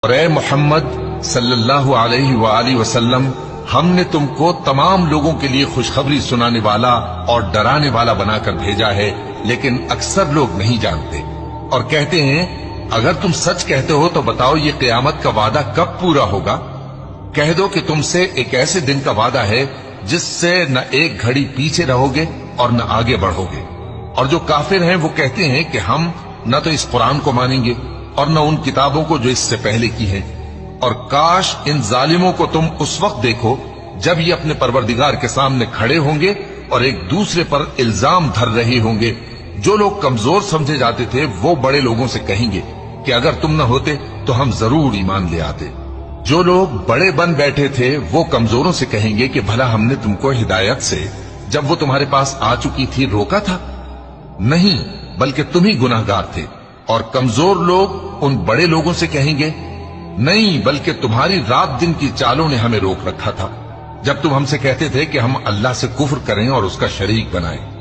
اور اے محمد صلی اللہ علیہ وآلہ وسلم، ہم نے تم کو تمام لوگوں کے لیے خوشخبری سنانے والا اور ڈرانے والا بنا کر بھیجا ہے، لیکن اکثر لوگ نہیں جانتے اور کہتے ہیں اگر تم سچ کہتے ہو تو بتاؤ یہ قیامت کا وعدہ کب پورا ہوگا؟ کہہ دو کہ تم سے ایک ایسے دن کا وعدہ ہے جس سے نہ ایک گھڑی پیچھے رہو گے اور نہ آگے بڑھو گے۔ اور جو کافر ہیں وہ کہتے ہیں کہ ہم نہ تو اس قرآن کو مانیں گے اور نہ ان کتابوں کو جو اس سے پہلے کی ہیں، اور کاش ان ظالموں کو تم اس وقت دیکھو جب یہ اپنے پروردگار کے سامنے کھڑے ہوں گے اور ایک دوسرے پر الزام دھر رہے ہوں گے۔ جو لوگ کمزور سمجھے جاتے تھے وہ بڑے لوگوں سے کہیں گے کہ اگر تم نہ ہوتے تو ہم ضرور ایمان لے آتے۔ جو لوگ بڑے بن بیٹھے تھے وہ کمزوروں سے کہیں گے کہ بھلا ہم نے تم کو ہدایت سے جب وہ تمہارے پاس آ چکی تھی روکا تھا؟ نہیں، بلکہ تم ہی گناہگار تھے۔ اور کمزور لوگ ان بڑے لوگوں سے کہیں گے نہیں، بلکہ تمہاری رات دن کی چالوں نے ہمیں روک رکھا تھا جب تم ہم سے کہتے تھے کہ ہم اللہ سے کفر کریں اور اس کا شریک بنائیں۔